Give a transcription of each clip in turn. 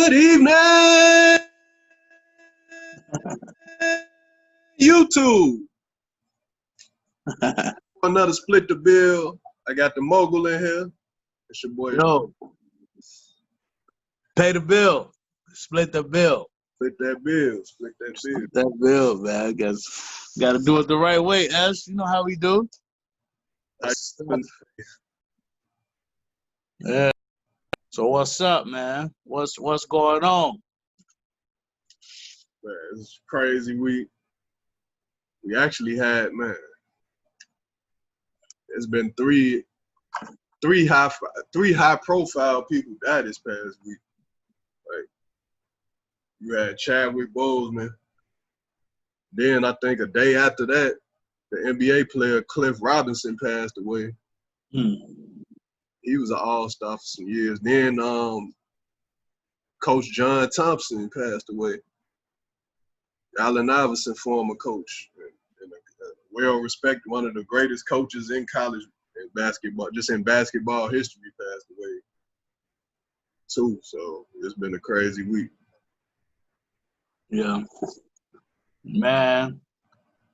Good evening, YouTube. Another split the bill. I got the mogul in here. It's your boy. Yo, pay the bill. Split the bill. Split that bill. Split that bill. Split that bill, man. I guess got to do it the right way, Ash. You know how we do. Yeah. So what's up, man? What's going on? Man, it's a crazy week. We actually had, man. It's been three high profile people died this past week. Like you had Chadwick Boseman. Then I think a day after that, the NBA player Cliff Robinson passed away. He was an all-star for some years. Then Coach John Thompson passed away. Allen Iverson, former coach, and a well-respected, one of the greatest coaches in college in basketball, just in basketball history, passed away too. So it's been a crazy week. Yeah, man.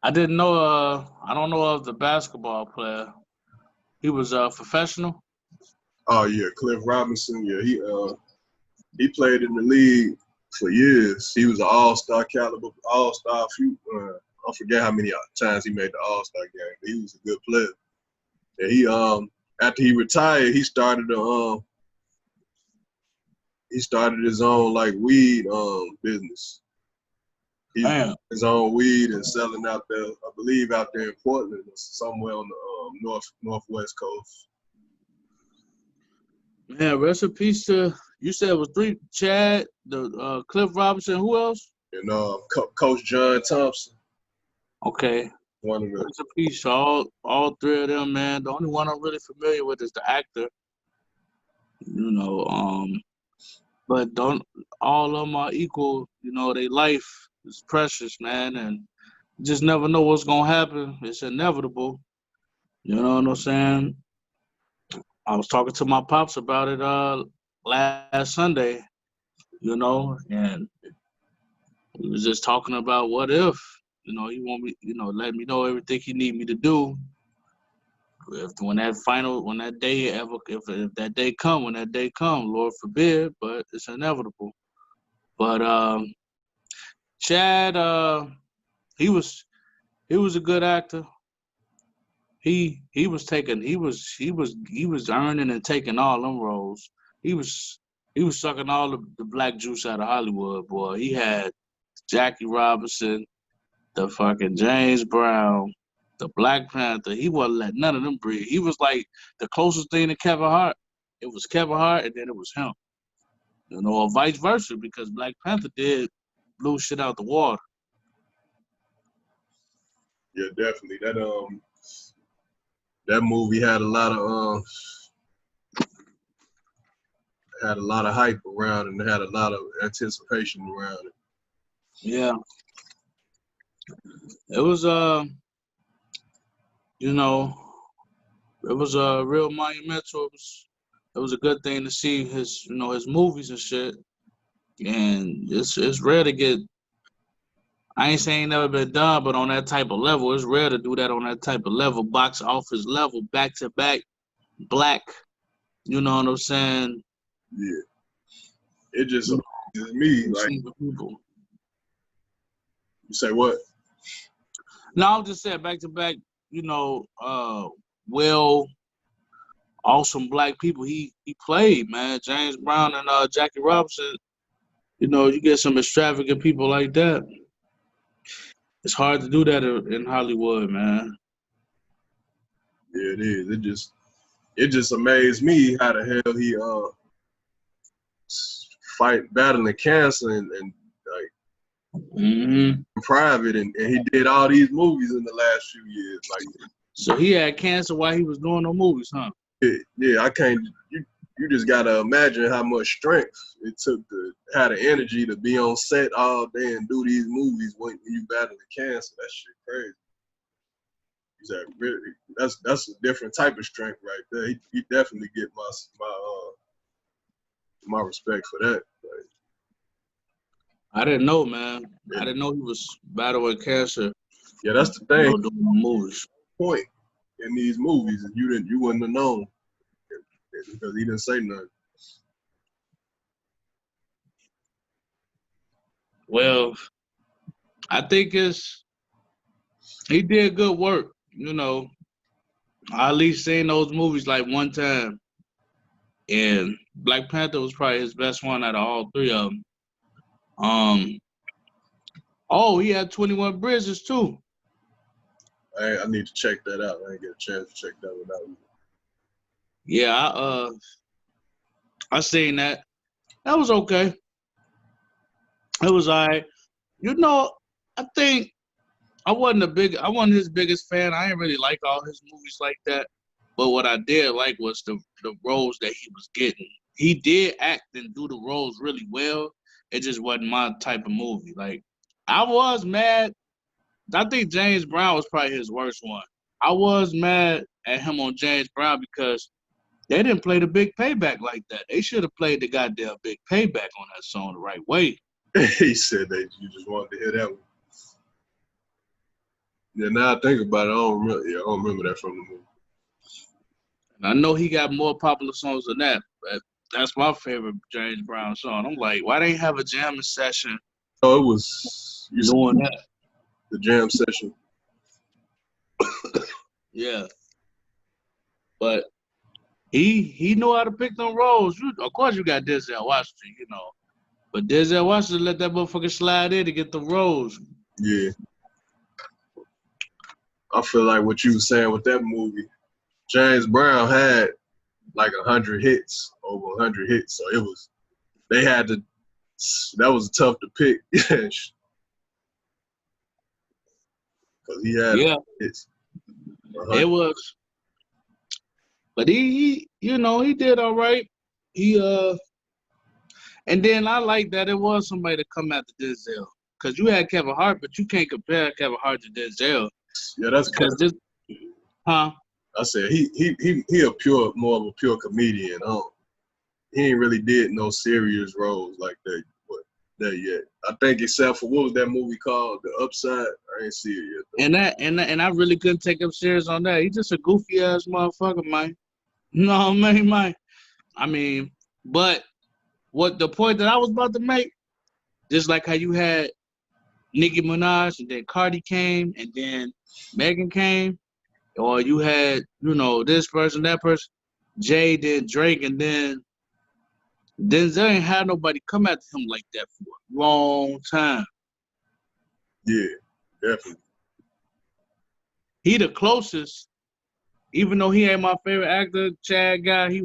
I didn't know. I don't know of the basketball player. He was professional. Oh yeah, Cliff Robinson. Yeah, he played in the league for years. He was an all-star caliber, all-star. I forget how many times he made the all-star game, but he was a good player. And he after he retired, he started his own like weed business. He his own weed and selling out there, I believe out there in Portland or somewhere on the northwest coast. Man, rest in peace to, you said it was three, Chad, the Cliff Robinson, who else? And Coach John Thompson. Okay. One of the rest in peace to all three of them, man. The only one I'm really familiar with is the actor. You know, but all of them are equal, you know, their life is precious, man, and you just never know what's gonna happen. It's inevitable. You know what I'm saying? I was talking to my pops about it last Sunday, you know, and we was just talking about what if, you know, he want me, you know, let me know everything he need me to do. When that day come, Lord forbid, but it's inevitable. But Chad, he was a good actor. He was earning and taking all them roles. He was sucking all the black juice out of Hollywood, boy. He had Jackie Robinson, the fucking James Brown, the Black Panther. He wasn't letting none of them breathe. He was like the closest thing to Kevin Hart. It was Kevin Hart, and then it was him. You know, or vice versa, because Black Panther blew shit out the water. Yeah, definitely. That movie had a lot of hype around it and had a lot of anticipation around it. Yeah. It was you know, it was a real monumental. It was a good thing to see his movies and shit. And it's rare to get. I ain't saying never been done, but on that type of level, it's rare to do that on that type of level, box office level, back to back, black. You know what I'm saying? Yeah. It just amazes me, like people. You say what? No, I'm just saying back to back. You know, awesome black people he played, man. James Brown and Jackie Robinson. You know, you get some extravagant people like that. It's hard to do that in Hollywood, man. Yeah, it is. It just amazed me how the hell he battling cancer and like private and he did all these movies in the last few years. Like, so he had cancer while he was doing the movies, huh? Yeah, I can't. You just gotta imagine how much strength it took to have the energy to be on set all day and do these movies when you battling cancer. That shit crazy. Exactly. Really, that's a different type of strength right there. He definitely get my respect for that. Like, I didn't know, man. I And didn't know he was battling cancer. yeah, that's the thing. Doing the movies. Point in these movies, and you wouldn't have known because he didn't say nothing. Well, I think he did good work. I at least seen those movies like one time, and Black Panther was probably his best one out of all three of them. Oh, he had 21 Bridges too. I need to check that out. I didn't get a chance to check that one out. Yeah, I seen that. That was okay. It was alright. I think I wasn't his biggest fan. I didn't really like all his movies like that. But what I did like was the roles that he was getting. He did act and do the roles really well. It just wasn't my type of movie. Like, I was mad. I think James Brown was probably his worst one. I was mad at him on James Brown because they didn't play the big payback like that. They should have played the goddamn big payback on that song the right way. He said that you just wanted to hear that one. Yeah, now I think about it, I don't remember that from the movie. And I know he got more popular songs than that, but that's my favorite James Brown song. I'm like, why they have a jamming session? Oh, it was doing that. The jam session. Yeah. But he know how to pick them roles. Of course you got Denzel Washington, But Denzel Washington let that motherfucker slide in to get the roles. Yeah. I feel like what you were saying with that movie, James Brown had like 100 hits, over 100 hits. So that was tough to pick. Because he had hits. It was. But he did all right. And then I like that it was somebody to come after Denzel. Because you had Kevin Hart, but you can't compare Kevin Hart to Denzel. Yeah, that's because this. Huh? I said he more of a pure comedian. He ain't really did no serious roles like that yet. I think except for what was that movie called, The Upside? I ain't see it yet. And I really couldn't take him serious on that. He's just a goofy ass motherfucker, man. No, man. I mean, but what the point that I was about to make, just like how you had Nicki Minaj and then Cardi came and then Megan came, or you had, this person, that person, Jay, then Drake, and then Denzel ain't had nobody come after him like that for a long time. Yeah, definitely. He the closest, even though he ain't my favorite actor, Chad guy,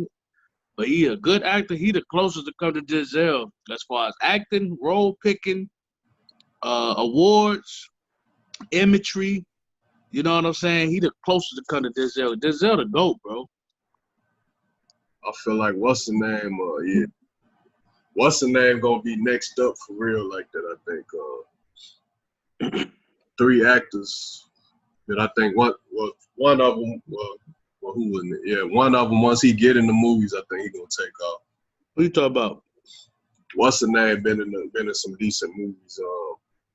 but he a good actor. He the closest to come to Denzel as far as acting, role picking, awards, imagery. You know what I'm saying? He the closest to come to Denzel. Denzel the GOAT, bro. I feel like what's the name? What's the name gonna be next up for real like that? I think 3 actors that I think one of them. Who wasn't it? Yeah, one of them. Once he get in the movies, I think he gonna take off. What you talking about? What's the name? Been in some decent movies.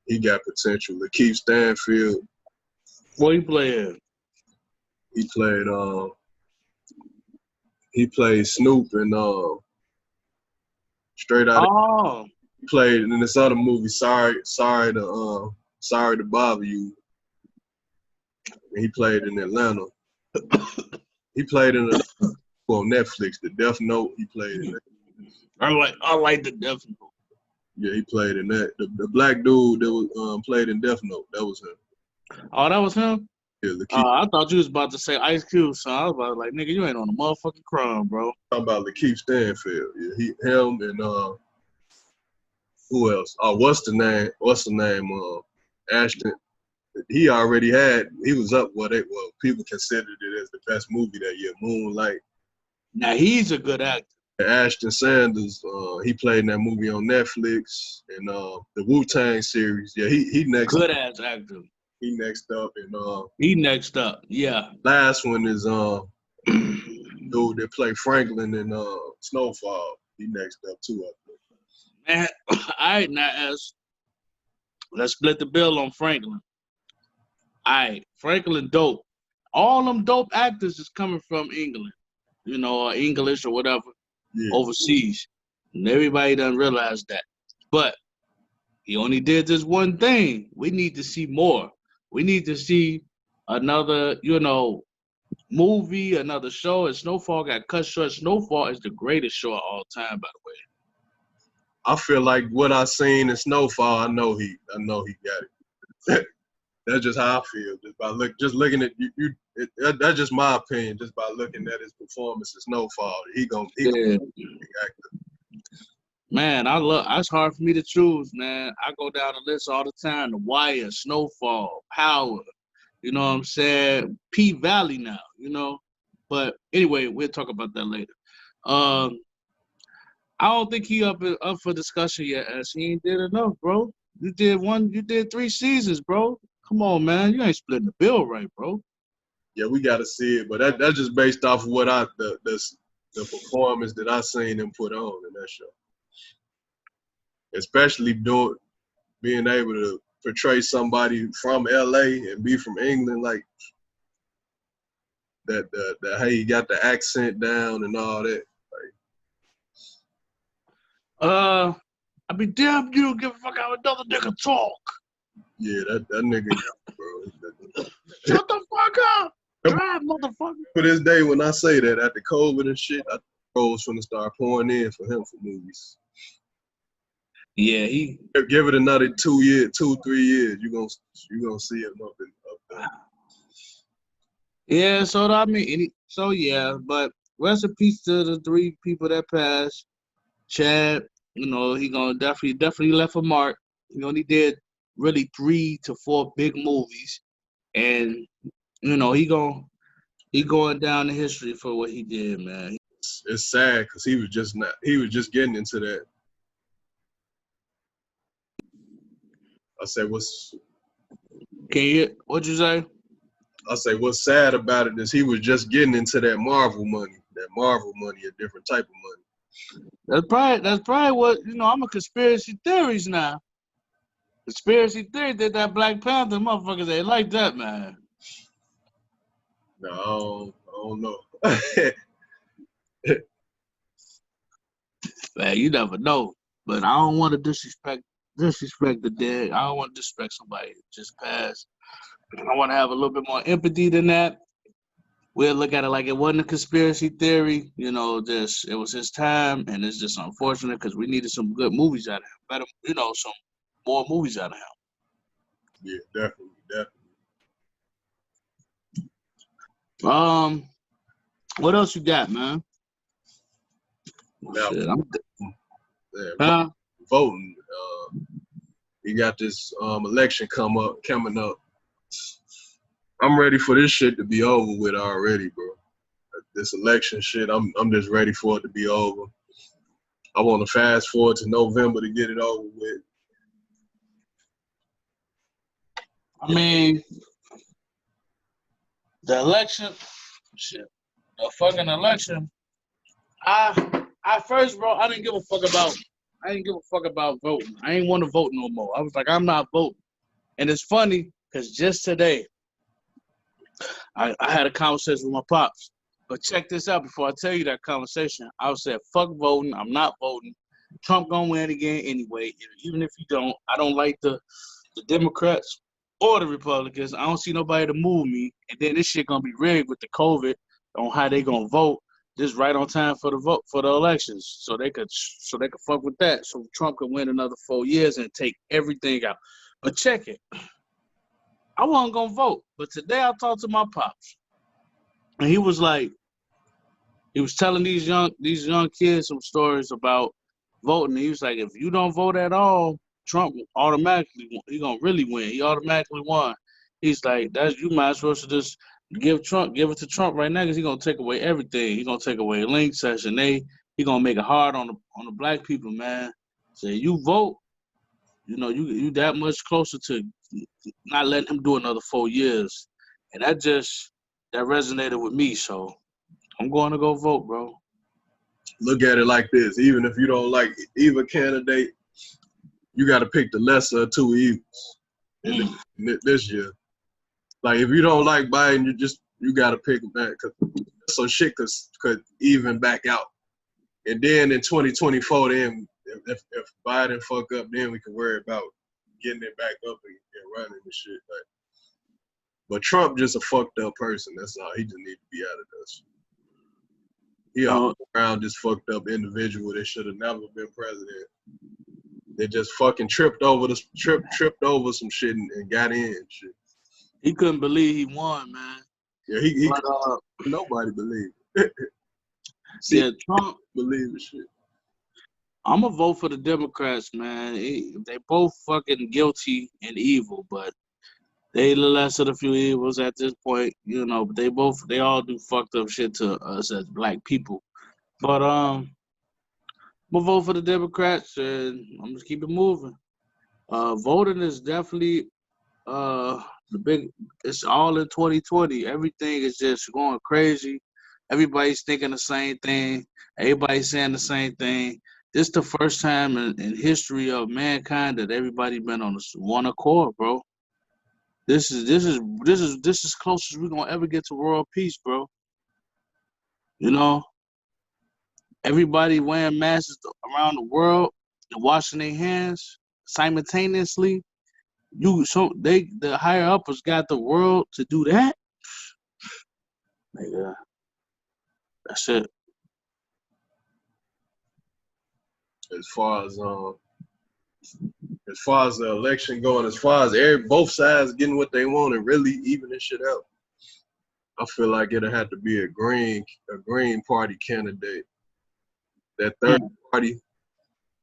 He got potential. Lakeith Stanfield. What he playing? He played Snoop and Straight Outta. Oh. He played in this other movie. Sorry to bother you. And he played in Atlanta. He played in on Netflix, The Death Note. He played in that. I like The Death Note. Yeah, he played in that. The black dude that was played in Death Note, that was him. Oh, that was him? Yeah, I thought you was about to say Ice Cube, so I was about to like, nigga, you ain't on the motherfucking crime, bro. Talking about Lakeith Stanfield. Yeah, him and who else? Oh, what's the name? Ashton. He was up people considered it as the best movie that year, Moonlight. Now he's a good actor. Ashton Sanders, he played in that movie on Netflix and the Wu-Tang series. Yeah, he next. Good ass actor. He next up and he next up. Yeah. Last one is dude that played Franklin in Snowfall. He next up too. Man, I now Let's split the bill on Franklin. All right, Franklin dope. All them dope actors is coming from England, or English or whatever, overseas. And everybody doesn't realize that. But he only did this one thing. We need to see more. We need to see another, movie, another show. And Snowfall got cut short. Snowfall is the greatest show of all time, by the way. I feel like what I seen in Snowfall, I know he got it. That's just how I feel. Just looking at you, that's just my opinion. Just by looking at his performance in Snowfall, he gonna be a big actor. Man, it's hard for me to choose, man. I go down the list all the time. The Wire, Snowfall, Power, you know what I'm saying? P-Valley now, But anyway, we'll talk about that later. I don't think he up for discussion yet, as he ain't did enough, bro. You did 3 seasons, bro. Come on, man. You ain't splitting the bill right, bro. Yeah, we gotta see it, but that's just based off of what the performance that I seen him put on in that show. Especially being able to portray somebody from LA and be from England, like that how he got the accent down and all that. I be damn you don't give a fuck how another nigga talk. Yeah, that nigga, bro. Shut the fuck up. Drive, motherfucker. To this day, when I say that, after COVID and shit, I was finna start pouring in for him for movies. Yeah, he give it another 2 years, 2-3 years, you gonna see him up there. Yeah, but rest in peace to the 3 people that passed. Chad, he gonna definitely left a mark. He only did really 3 to 4 big movies, and he going down in history for what he did, man. It's sad because he was just getting into that. I say what'd you say? I say what's sad about it is he was just getting into that Marvel money, a different type of money. That's probably what, I'm a conspiracy theories now. Conspiracy theory did that Black Panther, motherfuckers ain't like that, man. No, I don't know. Man, you never know. But I don't want to disrespect the dead. I don't want to disrespect somebody that just passed. I want to have a little bit more empathy than that. We'll look at it like it wasn't a conspiracy theory. It was his time, and it's just unfortunate because we needed some good movies out of him. Better, some more movies out of him. Yeah, definitely. What else you got, man? Now, shit, voting. You got this election coming up. I'm ready for this shit to be over with already, bro. This election shit, I'm just ready for it to be over. I want to fast forward to November to get it over with. I mean, the election, shit, the fucking election. I first, bro, I didn't give a fuck about voting. I ain't want to vote no more. I was like, I'm not voting. And it's funny because just today, I had a conversation with my pops. But check this out before I tell you that conversation. I said, fuck voting. I'm not voting. Trump gonna win again anyway. Even if you don't, I don't like the Democrats or the Republicans. I don't see nobody to move me. And then this shit gonna be rigged with the COVID on how they gonna vote. This right on time for the elections. So they could fuck with that. So Trump could win another 4 years and take everything out. But check it. I wasn't gonna vote, but today I talked to my pops, and he was telling these young kids some stories about voting. He was like, if you don't vote at all, Trump automatically he gonna really win. He automatically won. He's like, you might as well just give it to Trump right now because he gonna take away everything. He gonna take away link Section 8. He gonna make it hard on the black people, man. So you vote, you that much closer to not letting him do another 4 years. And that resonated with me. So I'm going to go vote, bro. Look at it like this. Even if you don't like either candidate, you got to pick the lesser of two evils in this year. Like if you don't like Biden, you got to pick him back so shit could even back out. And then in 2024, then if Biden fuck up, then we can worry about getting it back up and running and shit. Like, but Trump just a fucked up person. That's all. He just need to be out of this. He all around this fucked up individual that should have never been president. They just fucking tripped over some shit and got in and shit. He couldn't believe he won, man. Yeah, nobody believed it. Yeah, Trump believe the shit. I'm gonna vote for the Democrats, man. They both fucking guilty and evil, but they the less of the few evils at this point, you know. But they all do fucked up shit to us as black people. But I'm gonna vote for the Democrats, and I'm just keep it moving. Voting is definitely it's all in 2020. Everything is just going crazy. Everybody's thinking the same thing. Everybody's saying the same thing. This is the first time in history of mankind that everybody been on one accord, bro. This is close as we're gonna ever get to world peace, bro. You know, everybody wearing masks around the world and washing their hands simultaneously. The higher uppers got the world to do that. Nigga, that's it. As far as the election going, as far as both sides getting what they want and really evening shit out, I feel like it'll have to be a green party candidate. That third party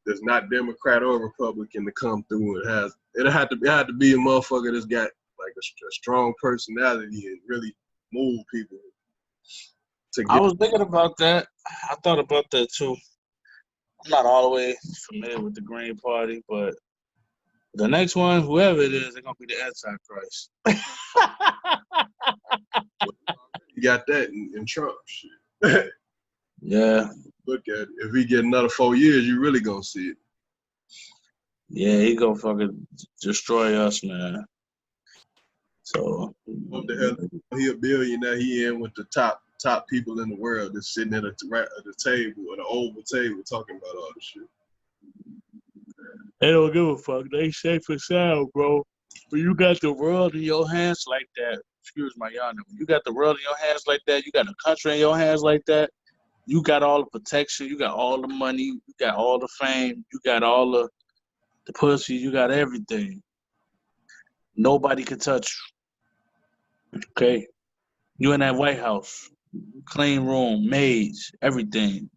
that's not Democrat or Republican to come through and it'll have to be a motherfucker that's got like a strong personality and really move people. I was thinking about that. I thought about that too. I'm not all the way familiar with the Green Party, but the next one, whoever it is, they're gonna be the Antichrist. You got that in Trump shit. Yeah. Look at it. If we get another 4 years, you really gonna see it. Yeah, he gonna fucking destroy us, man. So what the hell? He a billionaire. He in with the top people in the world that's sitting at the table, at the oval table, talking about all this shit. They don't give a fuck. They safe and sound, bro. When you got the world in your hands like that, excuse my yawning. When you got the world in your hands like that, you got the country in your hands like that, you got all the protection, you got all the money, you got all the fame, you got all the pussy, you got everything. Nobody can touch you. Okay? You in that White House, clean room, maids, everything.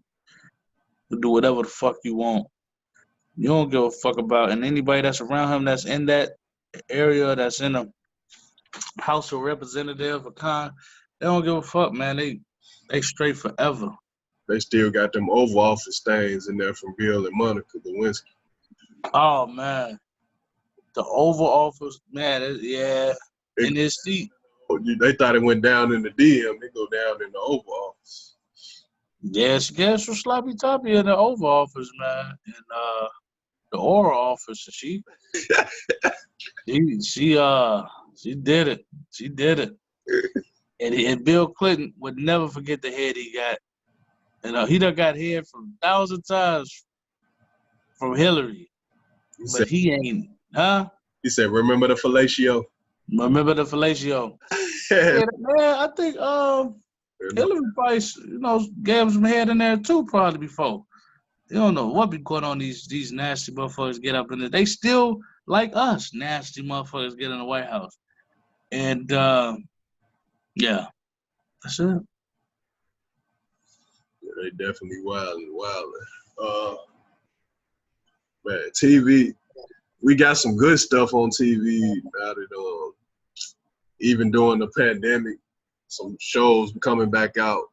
You do whatever the fuck you want. You don't give a fuck about, and anybody that's around him that's in that area, that's in a House of Representative or con, they don't give a fuck, man. They straight forever. They still got them Oval Office things in there from Bill and Monica Lewinsky. Oh man, the Oval Office, man, yeah. In his seat. They thought it went down in the DM. They go down in the Oval Office. Yeah, she gets some sloppy toppy in the Oval Office, man. And the Oral Office, she did it. She did it. And Bill Clinton would never forget the head he got. And he done got head from 1,000 times from Hillary. But he ain't, huh? He said, remember the fellatio? Remember the fellatio. Yeah, man, I think Hillary Price, gave him some head in there too, probably before. You don't know what be going on. These nasty motherfuckers get up in there. They still like us, nasty motherfuckers get in the White House. And yeah, that's it. Yeah, they definitely wilding. Man, TV. We got some good stuff on TV now that even during the pandemic, some shows coming back out.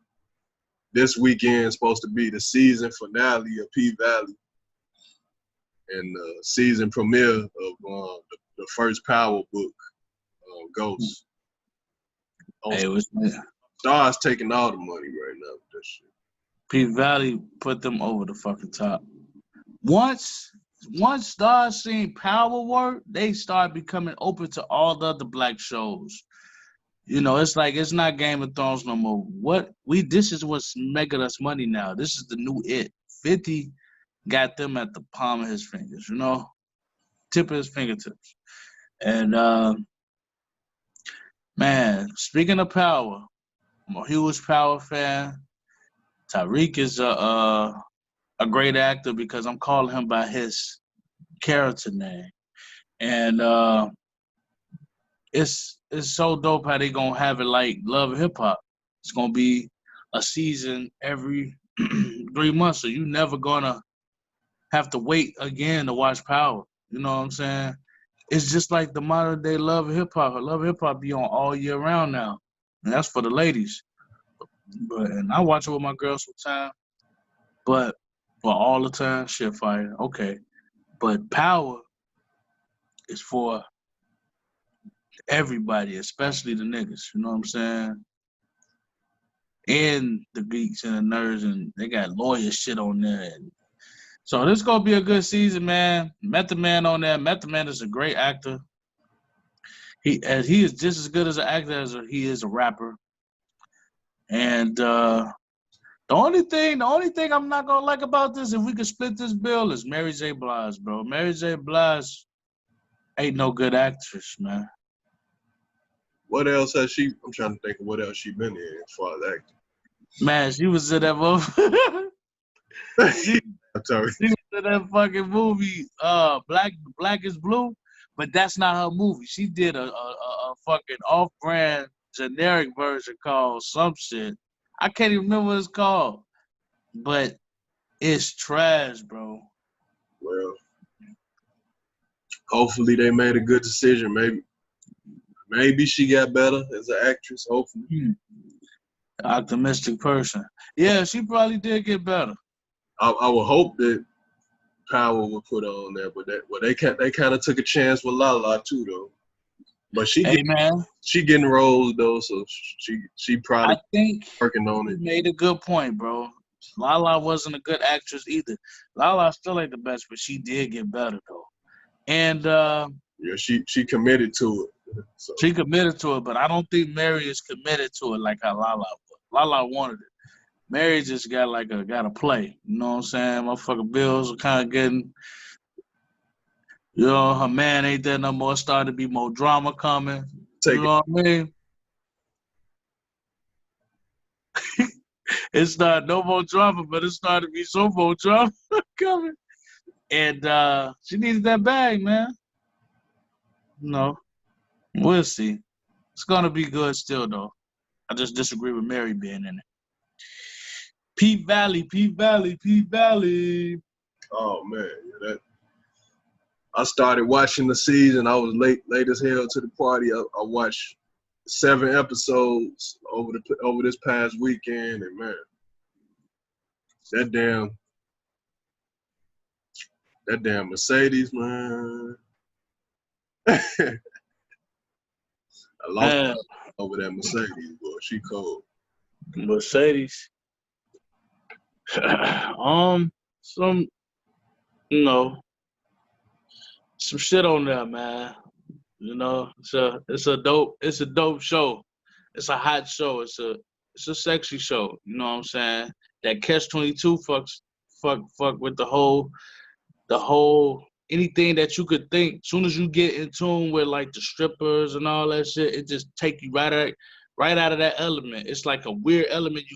This weekend is supposed to be the season finale of P-Valley and the season premiere of the first Power book, Ghost. Hey, Star's taking all the money right now with this shit. P-Valley put them over the fucking top. Once once stars seeing Power work, they start becoming open to all the other black shows. You know, it's like it's not Game of Thrones no more. This is what's making us money now. This is the new it. 50 got them at the palm of his fingers, you know, tip of his fingertips. And man, speaking of Power, I'm a huge Power fan. Tyreek is a great actor because I'm calling him by his character name. And it's so dope how they gonna have it like Love and Hip Hop. It's gonna be a season every 3 months, so you never gonna have to wait again to watch Power. You know what I'm saying? It's just like the modern day Love and Hip Hop. Love and Hip Hop be on all year round now, and that's for the ladies. But and I watch it with my girls sometimes, but all the time, shit fire. Okay, but Power is for everybody, especially the niggas. You know what I'm saying? And the geeks and the nerds, and they got lawyer shit on there. And so this gonna be a good season, man. Method Man on there. Method Man is a great actor. He is just as good as an actor as he is a rapper. And the only thing I'm not gonna like about this, if we could split this bill, is Mary J. Blige, bro. Mary J. Blige ain't no good actress, man. What else has she? I'm trying to think of what else she been in as far as Man, she was in that movie. she, acting. I'm sorry. she was in that fucking movie, Black is Blue, but that's not her movie. She did a fucking off-brand generic version called some shit. I can't even remember what it's called, but it's trash, bro. Well, hopefully they made a good decision. Maybe she got better as an actress. Hopefully. Optimistic person. Yeah, she probably did get better. I would hope that Power would put her on there, but they kind of took a chance with Lala too though. But Hey, man, she getting roles though, so she probably I think working on you it. made a good point, bro. Lala wasn't a good actress either. Lala still ain't the best, but she did get better though. And Yeah, she committed to it. So she committed to it, but I don't think Mary is committed to it like how Lala was. Lala wanted it. Mary just got a play. You know what I'm saying? Motherfucking bills are kind of getting, her man ain't there no more. Started to be more drama coming. You take it. know what I mean? It's not no more drama, but it started to be so more drama coming. And she needs that bag, man. No, we'll see. It's gonna be good still, though. I just disagree with Mary being in it. P Valley, P Valley, P Valley. Oh man, yeah, that I started watching the season. I was late as hell to the party. I watched 7 episodes over this past weekend, and man, that damn Mercedes, man. I lost Man, over that Mercedes, boy. She cold. Mercedes. Some, you know, some shit on there, man. You know, it's a dope show. It's a hot show. It's a sexy show. You know what I'm saying? That Catch 22 fuck with the whole anything that you could think. Soon as you get in tune with like the strippers and all that shit, it just take you right out of that element. It's like a weird element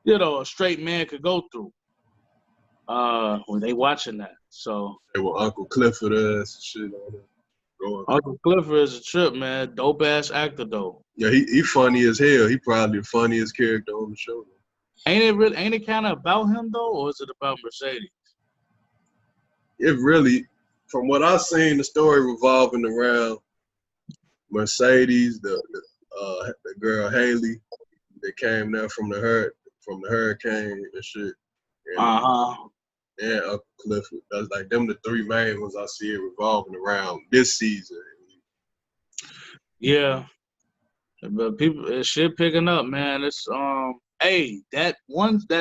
a straight man could go through when they watching that. So They were Uncle Clifford ass and shit on it. Going. Uncle Clifford is a trip, man. Dope ass actor though. Yeah, he funny as hell. He probably the funniest character on the show. Ain't it kind of about him though, or is it about Mercedes? It really, from what I've seen, the story revolving around Mercedes, the girl Haley that came there from the hurricane and shit, Uh-huh. and Uncle Clifford. That's like them the 3 main ones I see it revolving around this season. Yeah. But people, shit picking up, man. It's hey, that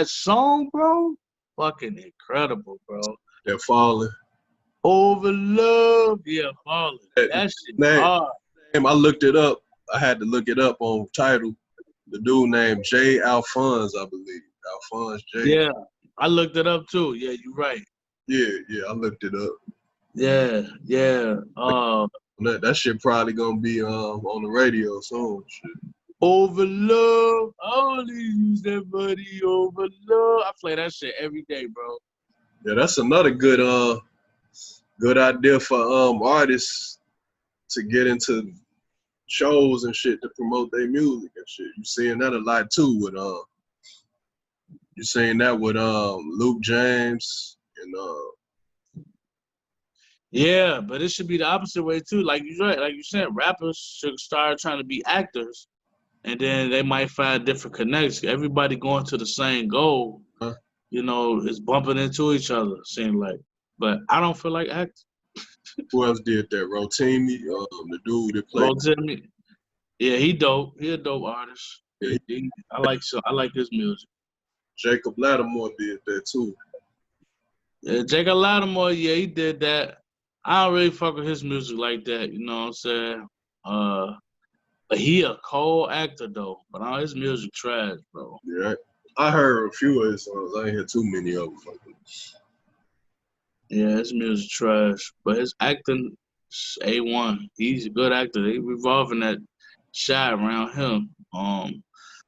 song, bro. fucking incredible, bro. They're falling. Over love, yeah, falling. That That shit name, hard. I looked it up. I had to look it up on Tidal. The dude named J. Alphonse, I believe. Alphonse J. Yeah, I looked it up too. Yeah, you're right. Yeah, I looked it up. Yeah. That shit probably gonna be on the radio soon. Shit. Over love, I only use that money over love. I play that shit every day, bro. Yeah, that's another good idea for artists to get into shows and shit to promote their music and shit. You seeing that a lot too with you seeing that with Luke James and Yeah, but it should be the opposite way too. Like you right, like you said, rappers should start trying to be actors, and then they might find different connects. Everybody going to the same goal, is bumping into each other. Seem like, but I don't feel like acting. who else did that? Rotimi, the dude that played. Well, Timmy, yeah, he dope. He a dope artist. Yeah, I like his music. Jacob Lattimore did that too. Yeah, Jacob Lattimore, yeah, he did that. I don't really fuck with his music like that, you know what I'm saying? But he a cold actor though. But all his music trash, bro. Yeah, I heard a few of his songs. I ain't hear too many of them. Yeah, his music trash. But his acting is A1. He's a good actor. They revolving that shot around him.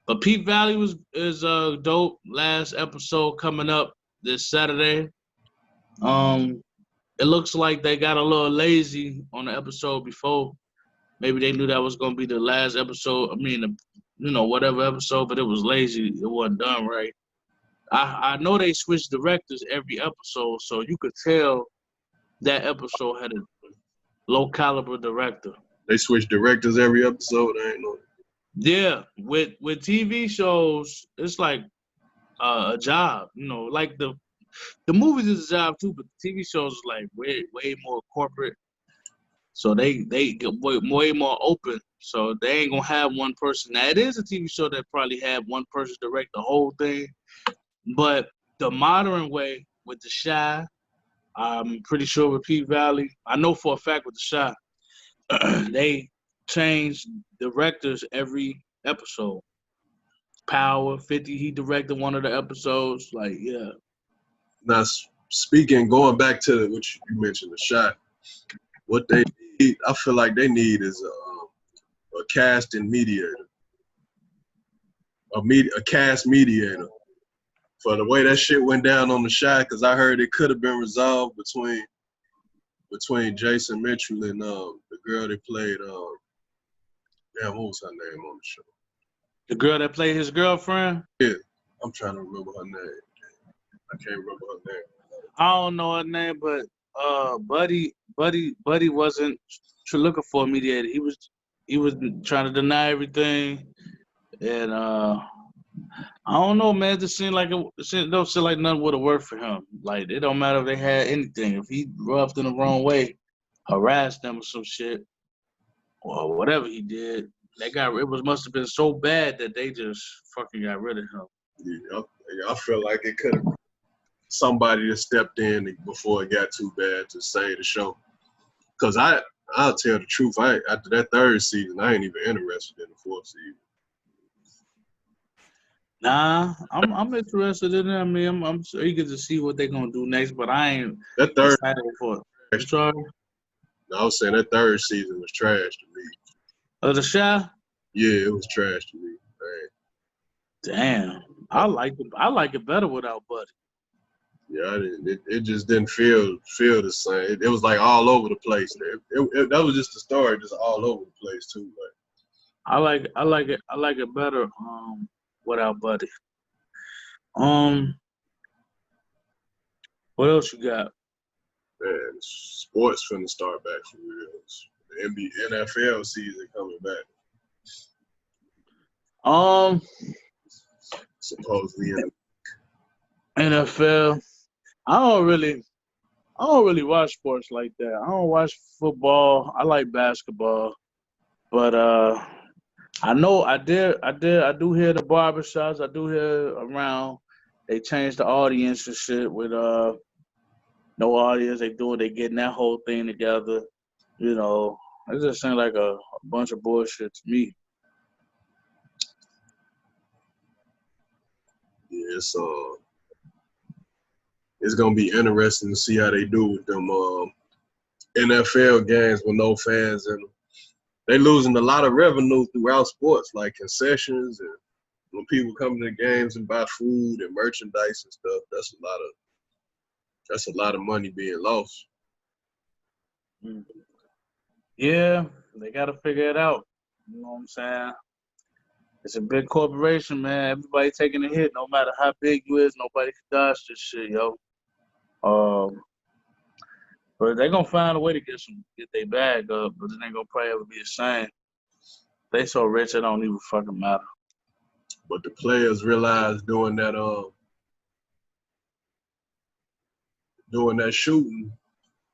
But Pete Valley is dope. Last episode coming up this Saturday. It looks like they got a little lazy on the episode before. Maybe they knew that was gonna be the last episode. I mean, whatever episode, but it was lazy. It wasn't done right. I know they switched directors every episode, so you could tell that episode had a low caliber director. They switch directors every episode. I ain't know. Yeah, with TV shows, it's like a job. Like the movies is a job too, but the TV shows is like way more corporate. So they get way more open. So they ain't gonna have one person. Now it is a TV show that probably have one person direct the whole thing, but the modern way with the Shy, I'm pretty sure with Pete Valley, I know for a fact with the Shy, they change directors every episode. Power 50, he directed one of the episodes. Like, yeah. Now going back to what you mentioned, the shot. What they need, I feel like they need is a casting mediator, a cast mediator for the way that shit went down on the shot. Because I heard it could have been resolved between Jason Mitchell and the girl that played what was her name on the show? The girl that played his girlfriend? Yeah, I'm trying to remember her name. I can't remember her name. I don't know her name, but Buddy wasn't looking for a mediator. He was trying to deny everything, and I don't know, man. It don't seem like nothing would have worked for him. Like it don't matter if they had anything. If he rubbed in the wrong way, harassed them or some shit, or whatever he did, must have been so bad that they just fucking got rid of him. Yeah, I feel like it could have somebody that stepped in before it got too bad to save the show. Cause I'll tell the truth. After that third season, I ain't even interested in the fourth season. Nah, I'm interested in it. I mean, I'm eager to see what they're gonna do next, but I ain't that third excited for it. Sorry? I was saying that third season was trash to me. The Shy? Yeah, it was trash to me. Damn, I like it better without Buddy. Yeah, it just didn't feel the same. It was like all over the place. That was just the story, just all over the place too. Like, I like it better without Buddy. What else you got? Man, sports finna start back for real. The NFL season coming back. Supposedly NFL. I don't really watch sports like that. I don't watch football. I like basketball, but I know I do hear the barbershops. I do hear around They changed the audience and shit with no audience. They getting that whole thing together. You know, it just seemed like a bunch of bullshit to me. Yeah, it's gonna be interesting to see how they do with them NFL games with no fans, and they losing a lot of revenue throughout sports, like concessions and when people come to the games and buy food and merchandise and stuff. That's a lot of money being lost. Yeah, they got to figure it out. You know what I'm saying? It's a big corporation, man. Everybody taking a hit, no matter how big you is. Nobody can dodge this shit, yo. But they gonna find a way to get their bag up, but it ain't gonna probably ever be the same. They so rich, it don't even fucking matter. But the players realized doing that shooting,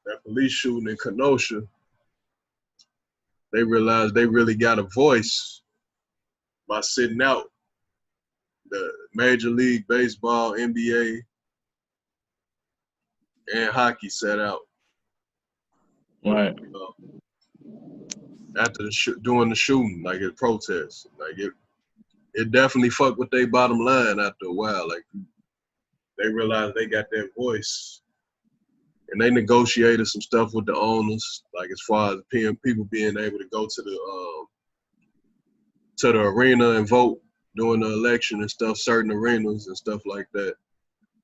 that police shooting in Kenosha, they realized they really got a voice by sitting out. The Major League Baseball, NBA, and hockey sat out. Right. After doing the shooting, like at protests, like it definitely fucked with their bottom line after a while. Like they realized they got that voice, and they negotiated some stuff with the owners, like as far as people being able to go to the arena and vote during the election and stuff, certain arenas and stuff like that,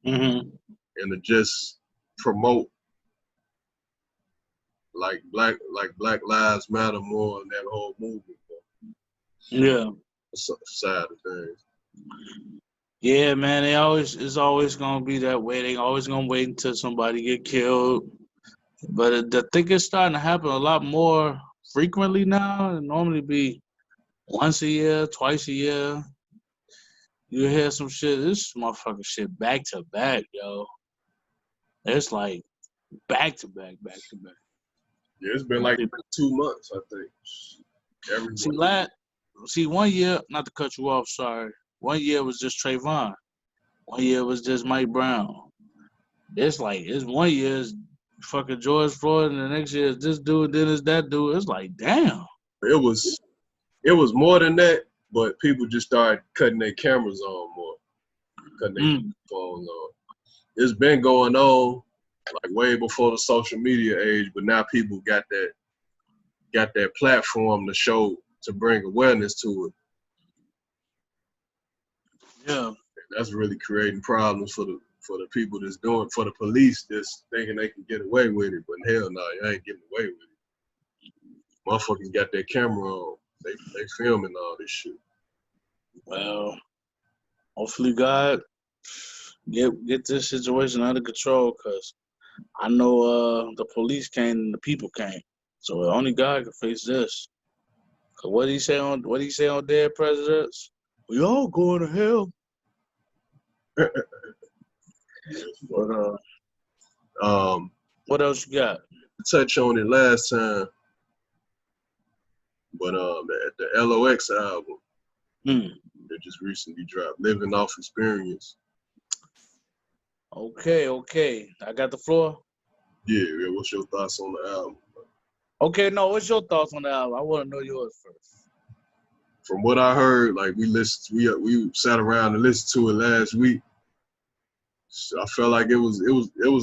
Mm-hmm. and to just promote like Black Lives Matter more and that whole movement. Yeah. Side of things. Yeah, man. It's always gonna be that way. They always gonna wait until somebody get killed. But I think it's starting to happen a lot more frequently now. It normally be once a year, twice a year. You hear some shit. This motherfucking shit back to back, yo. It's like back to back, back to back. Yeah, it's been like 2 months, I think. See, 1 year, not to cut you off, sorry. 1 year was just Trayvon. 1 year was just Mike Brown. It's 1 year is fucking George Floyd, and the next year is this dude, then it's that dude. It's like, damn. It was more than that, but people just started cutting their cameras on more, cutting their phones on. It's been going on like way before the social media age, but now people got that platform to bring awareness to it. Yeah. And that's really creating problems for the people for the police that's thinking they can get away with it, but hell no, you ain't getting away with it. Motherfuckers got their camera on. They filming all this shit. Well, hopefully God get this situation under control, because I know the police came and the people came. So only God can face this. Cause what he say on Dead Presidents? We all going to hell. But what else you got? Touch on it last time, but the LOX album that just recently dropped, Living Off Experience. Okay. I got the floor. Yeah, what's your thoughts on the album? Okay, no, what's your thoughts on the album? I want to know yours first. From what I heard, like we sat around and listened to it last week. So I felt like it was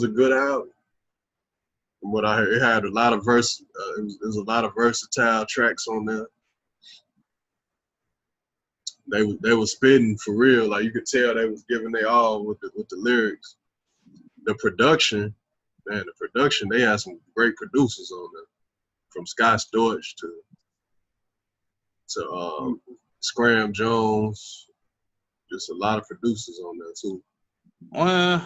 a good album. From what I heard, it had a lot of there's a lot of versatile tracks on there. They were spitting for real. Like you could tell they was giving their all with the lyrics. The production, they had some great producers on there. From Scott Storch to Scram Jones, just a lot of producers on there too. All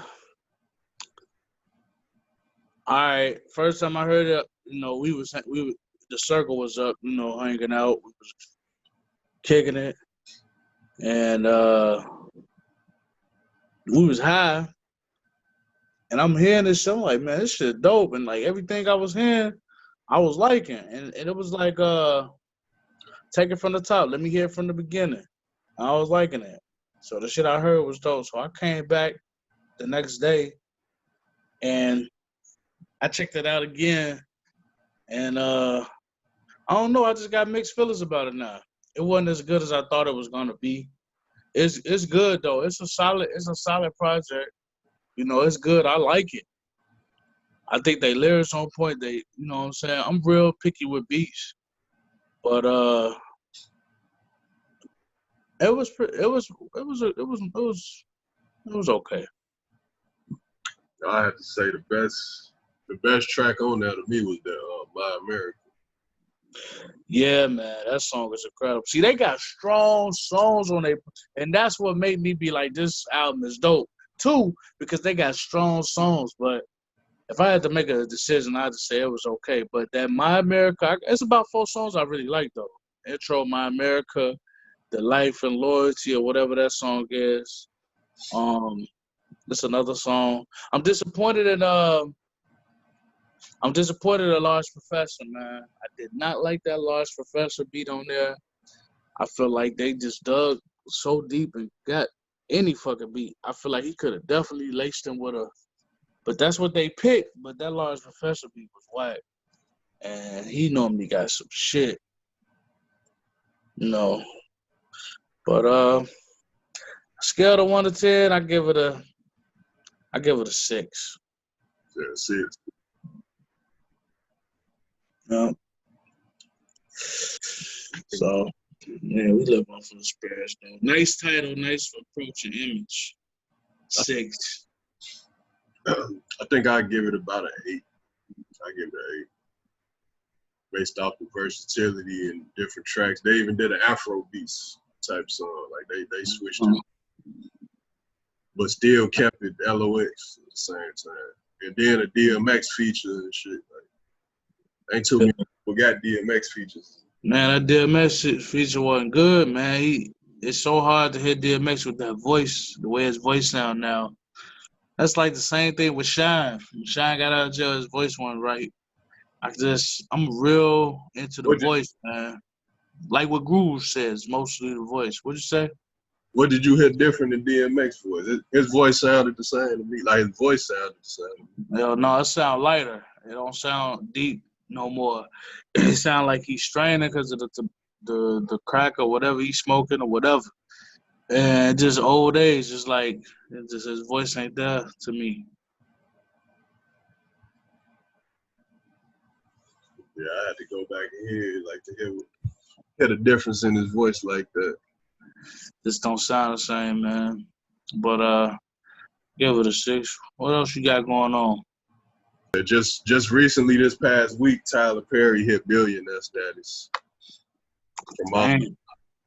right. First time I heard it, the circle was up, hanging out, we was kicking it, and we was high, and I'm hearing this shit. I'm like, man, this shit dope, and like everything I was hearing, I was liking, and it was like, take it from the top. Let me hear it from the beginning. I was liking it. So the shit I heard was dope. So I came back the next day and I checked it out again. And I don't know, I just got mixed feelings about it now. It wasn't as good as I thought it was gonna be. It's good though. It's a solid project. You know, it's good. I like it. I think they lyrics on point. They, you know what I'm saying? I'm real picky with beats. But it was it was okay. I have to say the best track on there to me was the My America. Yeah, man, that song is incredible. See, they got strong songs on it, and that's what made me be like, this album is dope. Too, because they got strong songs. But if I had to make a decision, I'd just say it was okay. But that My America, it's about 4 songs I really like though. Intro, My America, The Life and Loyalty, or whatever that song is. Um, that's another song. I'm disappointed in Large Professor, man. I did not like that Large Professor beat on there. I feel like they just dug so deep and got any fucking beat. I feel like he could have definitely laced him with a, but that's what they picked. But that Large Professor beat was whack, and he normally got some shit, you know. But scale of 1 to 10, I give it a 6. Yeah, 6. Yeah. So, yeah, we live off of the spares though. Nice title, nice approach and image. 6. I think I give it about an 8. I give it an 8. Based off the versatility and different tracks. They even did an Afro beats type song. Like they switched it, but still kept it LOX at the same time. And then a DMX feature and shit. Like, ain't too many people got DMX features. Man, that DMX feature wasn't good, man. It's so hard to hit DMX with that voice, the way his voice sound now. That's like the same thing with Shine. When Shine got out of jail, his voice wasn't right. I'm real into the voice, man. Like what Groove says, mostly the voice. What'd you say? What did you hear different than DMX voice? His voice sounded the same to me. Like his voice sounded the same. Hell no, it sound lighter. It don't sound deep no more. It sound like he's straining because of the crack or whatever he's smoking or whatever. And just old age, just like just his voice ain't there to me. Yeah, I had to go back and hear like to hear the difference in his voice like that. Just don't sound the same, man. But give it a 6. What else you got going on? Just recently, this past week, Tyler Perry hit billionaire status from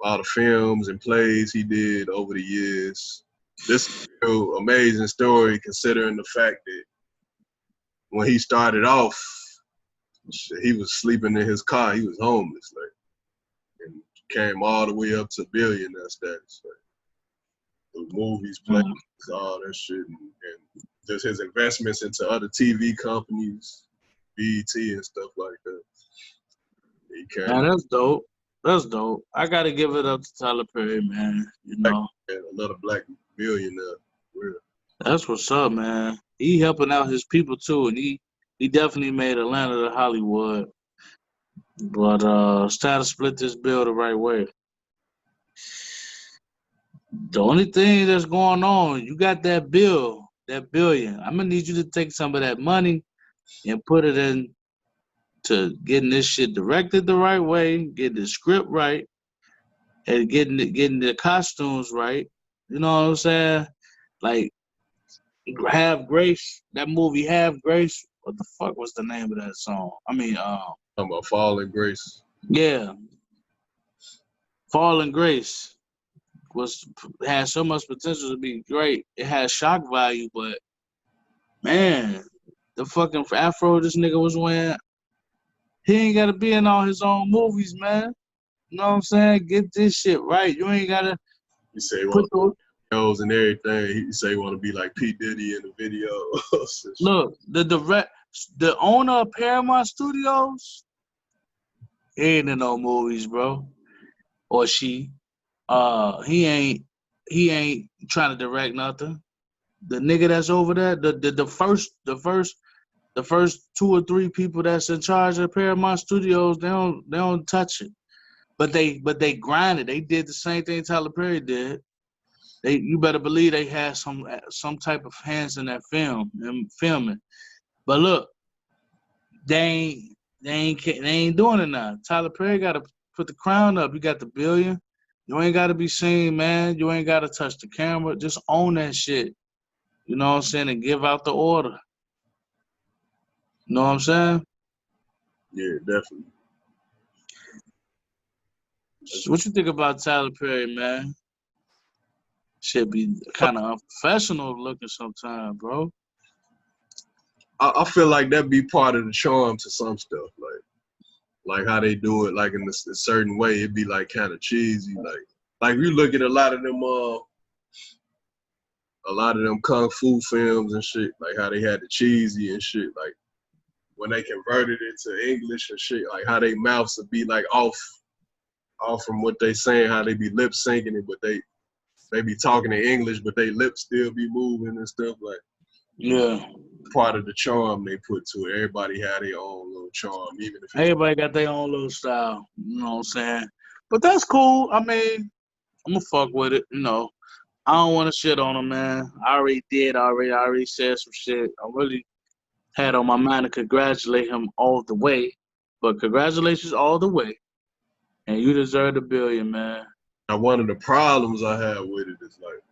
all the films and plays he did over the years. This is a real amazing story considering the fact that when he started off, he was sleeping in his car. He was homeless, like, and came all the way up to billionaire status. Like, the movies, plays, all that shit, and just his investments into other TV companies, BET and stuff like that. Man, that's dope. That's dope. I gotta give it up to Tyler Perry, man. You know, another black billionaire. Really. That's what's up, man. He helping out his people too, and he definitely made Atlanta to Hollywood. But it's time to split this bill the right way. The only thing that's going on, you got that bill, that billion. I'm gonna need you to take some of that money and put it in to getting this shit directed the right way, getting the script right, and getting the costumes right. You know what I'm saying? Like Have Grace, that movie Have Grace. What the fuck was the name of that song? I mean, talking about Fallen Grace. Yeah, Fallen Grace had so much potential to be great. It had shock value, but man, the fucking afro this nigga was wearing, he ain't gotta be in all his own movies, man. You know what I'm saying? Get this shit right. You ain't gotta. You say he want videos and everything. He say he want to be like P Diddy in the videos. Look, the owner of Paramount Studios, he ain't in no movies, bro. Or she. He ain't. he ain't trying to direct nothing. The nigga that's over there, the first 2 or 3 people that's in charge of Paramount Studios, they don't touch it. But they grinded. They did the same thing Tyler Perry did. You better believe they had some type of hands in that filming. But look, they ain't doing it now. Tyler Perry got to put the crown up. You got the billion. You ain't got to be seen, man. You ain't got to touch the camera. Just own that shit. You know what I'm saying? And give out the order. You know what I'm saying? Yeah, definitely. What you think about Tyler Perry, man? Should be kind of unprofessional looking sometimes, bro. I feel like that be part of the charm to some stuff, like how they do it, like in a certain way. It'd be like kind of cheesy, like you look at a lot of them kung fu films and shit, like how they had the cheesy and shit, like when they converted it to English and shit, like how they mouths would be like off from what they saying, how they be lip syncing it, but they be talking in English, but they lips still be moving and stuff. Like, yeah, part of the charm they put to it. Everybody had their own little charm, even if everybody got their own little style. You know what I'm saying? But that's cool. I mean, I'm gonna fuck with it. You know, I don't want to shit on him, man. I already said some shit. I really had on my mind to congratulate him all the way. But congratulations all the way. And you deserve the billion, man. Now, one of the problems I have with it is like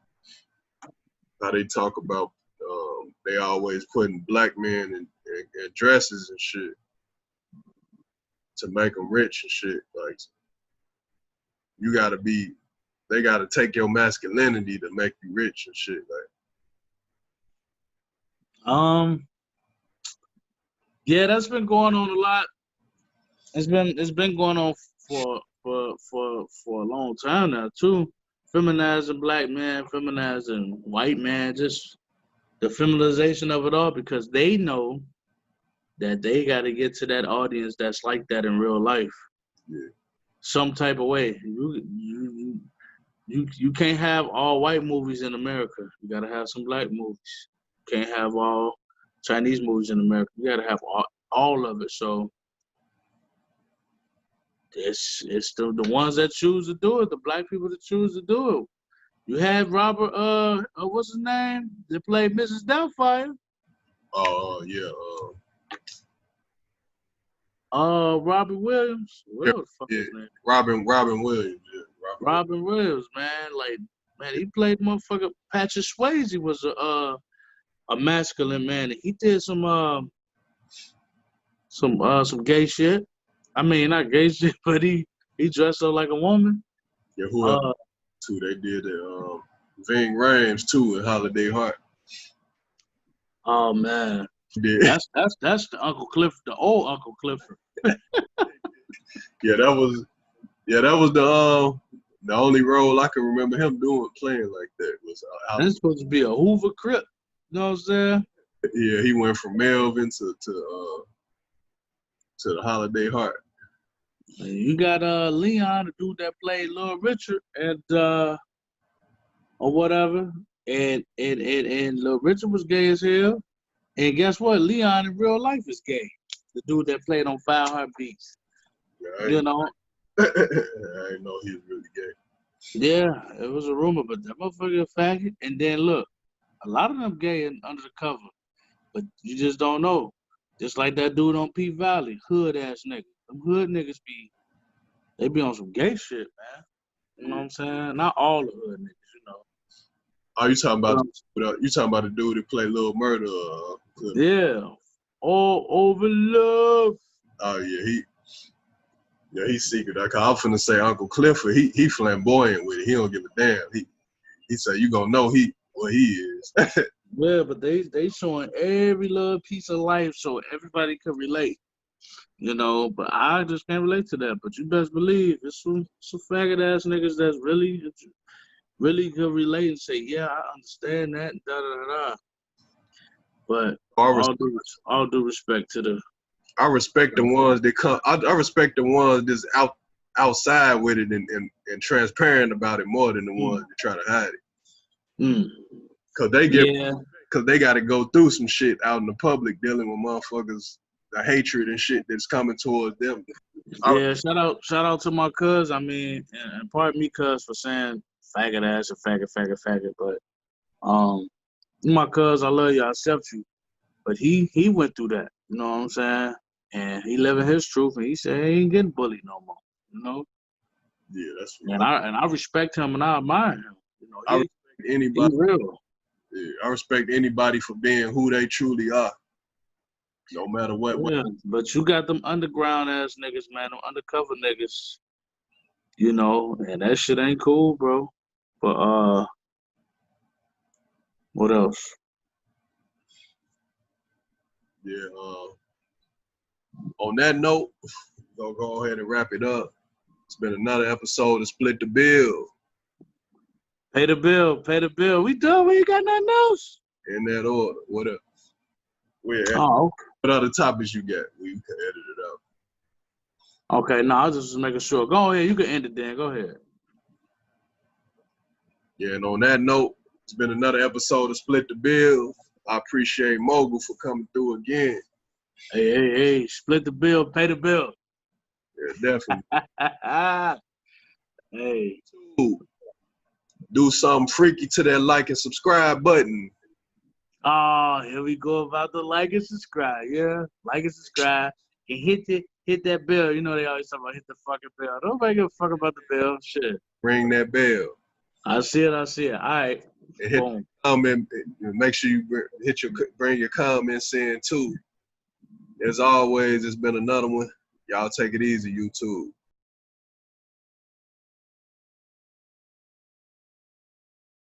how they talk about they always putting black men in dresses and shit to make them rich and shit. Like, they gotta take your masculinity to make you rich and shit. Like, yeah, that's been going on a lot. It's been going on for a long time now too. Feminizing black man, feminizing white man, just the feminization of it all, because they know that they got to get to that audience that's like that in real life. Yeah. Some type of way. You can't have all white movies in America. You got to have some black movies. You can't have all Chinese movies in America. You got to have all of it. So it's the ones that choose to do it, the black people that choose to do it. You had Robert, what's his name? That played Mrs. Doubtfire. Oh yeah. Robert Williams. What the fuck his name? Robin Williams. Yeah. Robin Williams, man. Like, man, he played motherfucker. Patrick Swayze was a masculine man. He did some gay shit. I mean, not gay shit, but he dressed up like a woman. Yeah, who else too? They did it. Ving Rhames too in Holiday Heart. Oh man, yeah. That's the Uncle Clifford, the old Uncle Clifford. Yeah, that was the only role I can remember him playing like that was. That's supposed to be a Hoover Crip. You know what I'm saying? Yeah, he went from Melvin to the Holiday Heart. And you got Leon, the dude that played Little Richard, and or whatever, and Little Richard was gay as hell. And guess what? Leon in real life is gay. The dude that played on 5 Heartbeats. Yeah, you know. I didn't know he was really gay. Yeah, it was a rumor, but that motherfucker a faggot. And then look, a lot of them gay under the cover, but you just don't know. Just like that dude on P Valley, hood ass nigga. Them hood niggas they be on some gay shit, man. You know what I'm saying? Not all the hood niggas, you know. Oh, you talking about the dude that played Lil Murder? Yeah. All over love. Oh yeah, he's secret. I'm finna say Uncle Clifford. He flamboyant with it. He don't give a damn. He said you gonna know what he is. Yeah, but they showing every little piece of life so everybody can relate. You know, but I just can't relate to that. But you best believe it's some faggot ass niggas that's really could relate and say, yeah, I understand that, da da da. But all due respect to the. I respect the ones that come. I respect the ones that's outside with it and transparent about it more than the ones that try to hide it. Mm. Cause they got to go through some shit out in the public dealing with motherfuckers, the hatred and shit that's coming towards them. Yeah, shout out to my cuz. I mean, and pardon me, cuz, for saying faggot ass and faggot. But my cuz, I love you, I accept you. But he went through that. You know what I'm saying? And he living his truth, and he said he ain't getting bullied no more. You know? Yeah, that's And I respect him and I admire him. You know, I respect anybody. He's real. Yeah, I respect anybody for being who they truly are, no matter what. Yeah, but you got them underground ass niggas, man, them undercover niggas. You know, and that shit ain't cool, bro. But what else? Yeah. On that note, we're gonna go ahead and wrap it up. It's been another episode of Split the Bill. Pay the bill. We done. We ain't got nothing else. In that order. What else? Oh, what other topics you got? We can edit it out. okay. No, I was just making sure. Go ahead. You can end it then. Go ahead. Yeah, and on that note, it's been another episode of Split the Bill. I appreciate Mogul for coming through again. Hey. Split the bill. Pay the bill. Yeah, definitely. Hey. Do something freaky to that like and subscribe button. Oh, here we go about the like and subscribe. Yeah, like and subscribe. And hit that bell. You know they always talk about hit the fucking bell. Nobody give a fuck about the bell. Shit. Ring that bell. I see it. All right. And hit Boom. comment. Make sure you bring your comments in too. As always, it's been another one. Y'all take it easy, YouTube.